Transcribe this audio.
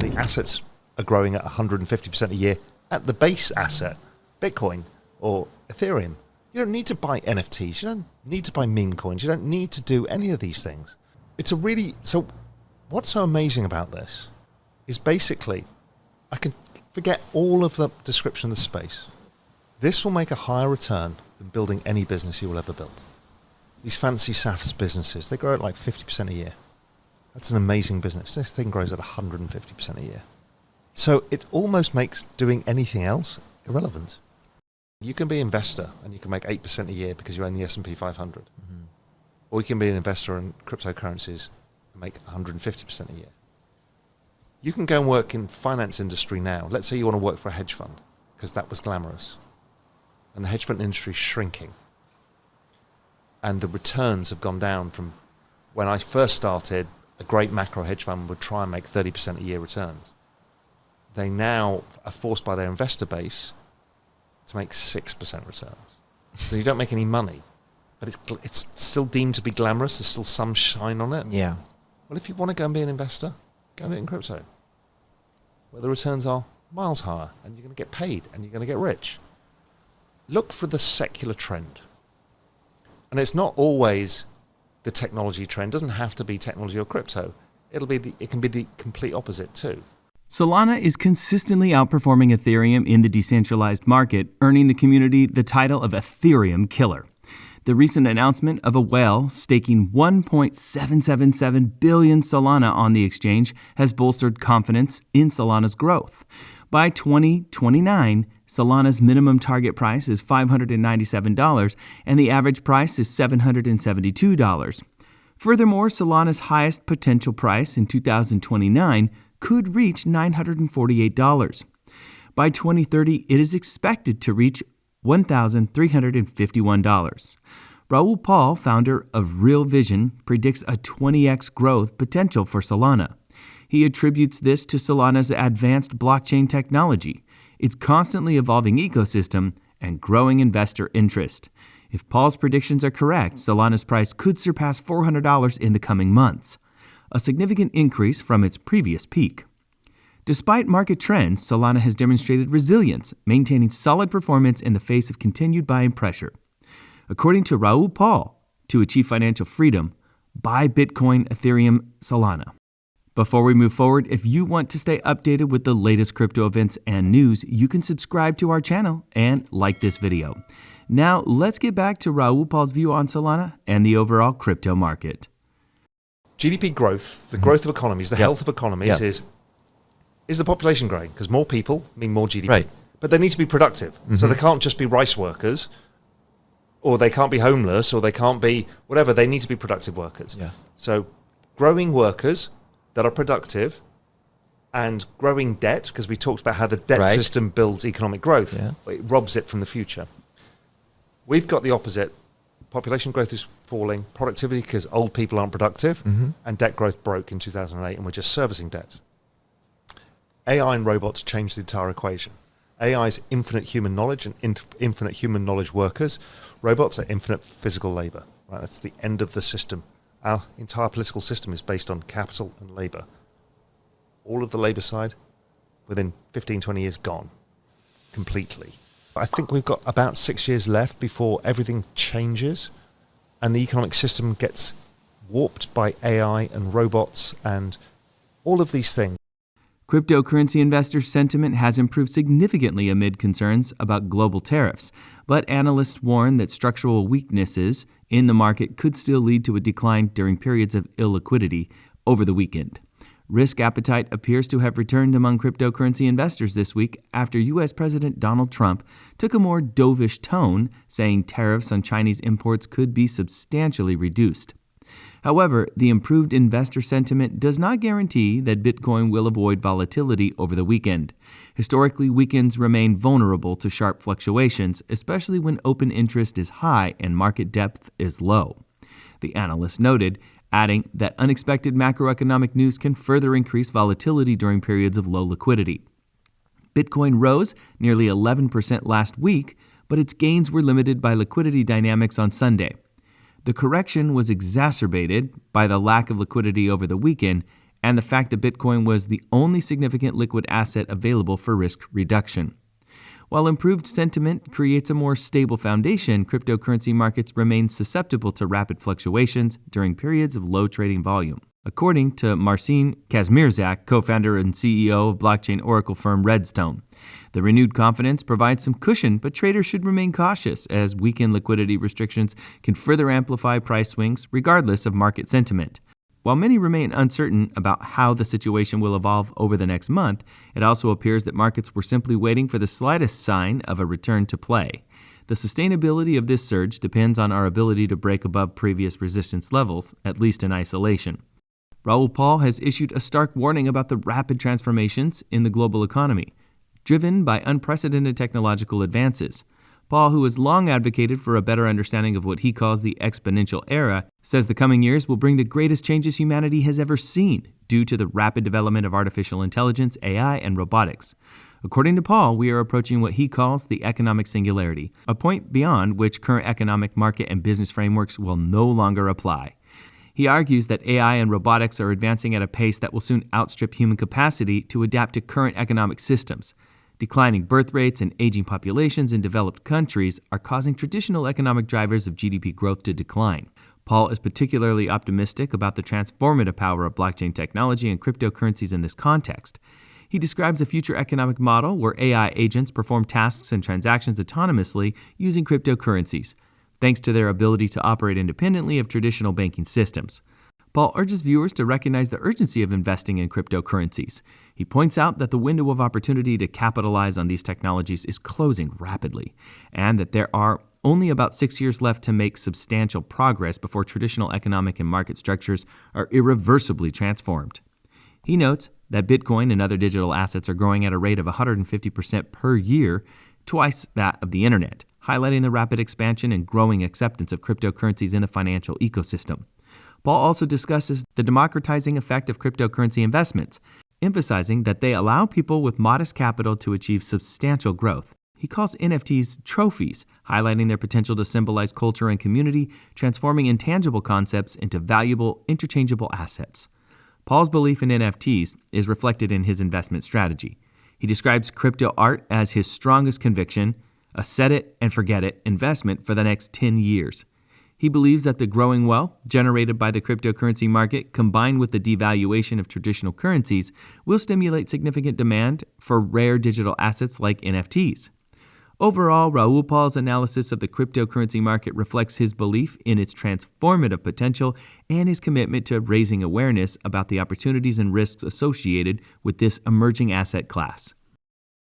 the assets are growing at 150% a year at the base asset, Bitcoin or Ethereum. You don't need to buy NFTs. You don't need to buy meme coins. You don't need to do any of these things. So what's so amazing about this is basically I can forget all of the description of the space. This will make a higher return than building any business you will ever build. These fancy SaaS businesses, they grow at like 50% a year. That's an amazing business. This thing grows at 150% a year. So it almost makes doing anything else irrelevant. You can be an investor and you can make 8% a year because you own the S&P 500. Mm-hmm. Or you can be an investor in cryptocurrencies and make 150% a year. You can go and work in finance industry now. Let's say you want to work for a hedge fund because that was glamorous. And the hedge fund industry is shrinking. And the returns have gone down from when I first started, a great macro hedge fund would try and make 30% a year returns. They now are forced by their investor base to make 6% returns. So you don't make any money. But it's still deemed to be glamorous. There's still some shine on it. Yeah. Well, if you want to go and be an investor, go and do it in crypto, where the returns are miles higher, and you're going to get paid, and you're going to get rich. Look for the secular trend. And it's not always the technology trend. It doesn't have to be technology or crypto. It can be the complete opposite too. Solana is consistently outperforming Ethereum in the decentralized market, earning the community the title of Ethereum killer. The recent announcement of a whale staking 1.777 billion Solana on the exchange has bolstered confidence in Solana's growth. By 2029, Solana's minimum target price is $597 and the average price is $772. Furthermore, Solana's highest potential price in 2029 could reach $948. By 2030, it is expected to reach $1,351. Raoul Pal, founder of Real Vision, predicts a 20x growth potential for Solana. He attributes this to Solana's advanced blockchain technology, its constantly evolving ecosystem, and growing investor interest. If Pal's predictions are correct, Solana's price could surpass $400 in the coming months, a significant increase from its previous peak. Despite market trends, Solana has demonstrated resilience, maintaining solid performance in the face of continued buying pressure. According to Raoul Pal, to achieve financial freedom, buy Bitcoin, Ethereum, Solana. Before we move forward, if you want to stay updated with the latest crypto events and news, you can subscribe to our channel and like this video. Now, let's get back to Raoul Pal's view on Solana and the overall crypto market. GDP growth, the growth of economies, the health of economies is the population growing? Because more people mean more GDP. Right. But they need to be productive. Mm-hmm. So they can't just be rice workers, or they can't be homeless, or they can't be whatever. They need to be productive workers. Yeah. So growing workers that are productive and growing debt, because we talked about how the debt system builds economic growth. Yeah. It robs it from the future. We've got the opposite. Population growth is falling, productivity because old people aren't productive, and debt growth broke in 2008, and we're just servicing debt. AI and robots change the entire equation. AI is infinite human knowledge and infinite human knowledge workers. Robots are infinite physical labor. Right? That's the end of the system. Our entire political system is based on capital and labor. All of the labor side, within 15, 20 years, gone completely. I think we've got about 6 years left before everything changes and the economic system gets warped by AI and robots and all of these things. Cryptocurrency investor sentiment has improved significantly amid concerns about global tariffs, but analysts warn that structural weaknesses in the market could still lead to a decline during periods of illiquidity over the weekend. Risk appetite appears to have returned among cryptocurrency investors this week after U.S. President Donald Trump took a more dovish tone, saying tariffs on Chinese imports could be substantially reduced. However, the improved investor sentiment does not guarantee that Bitcoin will avoid volatility over the weekend. Historically, weekends remain vulnerable to sharp fluctuations, especially when open interest is high and market depth is low. The analyst noted, adding that unexpected macroeconomic news can further increase volatility during periods of low liquidity. Bitcoin rose nearly 11% last week, but its gains were limited by liquidity dynamics on Sunday. The correction was exacerbated by the lack of liquidity over the weekend and the fact that Bitcoin was the only significant liquid asset available for risk reduction. While improved sentiment creates a more stable foundation, cryptocurrency markets remain susceptible to rapid fluctuations during periods of low trading volume. According to Marcin Kazmierzak, co-founder and CEO of blockchain oracle firm Redstone, the renewed confidence provides some cushion, but traders should remain cautious as weakened liquidity restrictions can further amplify price swings regardless of market sentiment. While many remain uncertain about how the situation will evolve over the next month, it also appears that markets were simply waiting for the slightest sign of a return to play. The sustainability of this surge depends on our ability to break above previous resistance levels, at least in isolation. Raoul Pal has issued a stark warning about the rapid transformations in the global economy, driven by unprecedented technological advances. Paul, who has long advocated for a better understanding of what he calls the exponential era, says the coming years will bring the greatest changes humanity has ever seen due to the rapid development of artificial intelligence, AI, and robotics. According to Paul, we are approaching what he calls the economic singularity, a point beyond which current economic, market, and business frameworks will no longer apply. He argues that AI and robotics are advancing at a pace that will soon outstrip human capacity to adapt to current economic systems. Declining birth rates and aging populations in developed countries are causing traditional economic drivers of GDP growth to decline. Paul is particularly optimistic about the transformative power of blockchain technology and cryptocurrencies in this context. He describes a future economic model where AI agents perform tasks and transactions autonomously using cryptocurrencies, thanks to their ability to operate independently of traditional banking systems. Paul urges viewers to recognize the urgency of investing in cryptocurrencies. He points out that the window of opportunity to capitalize on these technologies is closing rapidly, and that there are only about 6 years left to make substantial progress before traditional economic and market structures are irreversibly transformed. He notes that Bitcoin and other digital assets are growing at a rate of 150% per year, twice that of the internet, highlighting the rapid expansion and growing acceptance of cryptocurrencies in the financial ecosystem. Paul also discusses the democratizing effect of cryptocurrency investments, emphasizing that they allow people with modest capital to achieve substantial growth. He calls NFTs trophies, highlighting their potential to symbolize culture and community, transforming intangible concepts into valuable, interchangeable assets. Paul's belief in NFTs is reflected in his investment strategy. He describes crypto art as his strongest conviction, a set-it-and-forget-it investment for the next 10 years. He believes that the growing wealth generated by the cryptocurrency market, combined with the devaluation of traditional currencies, will stimulate significant demand for rare digital assets like NFTs. Overall, Raoul Pal's analysis of the cryptocurrency market reflects his belief in its transformative potential and his commitment to raising awareness about the opportunities and risks associated with this emerging asset class.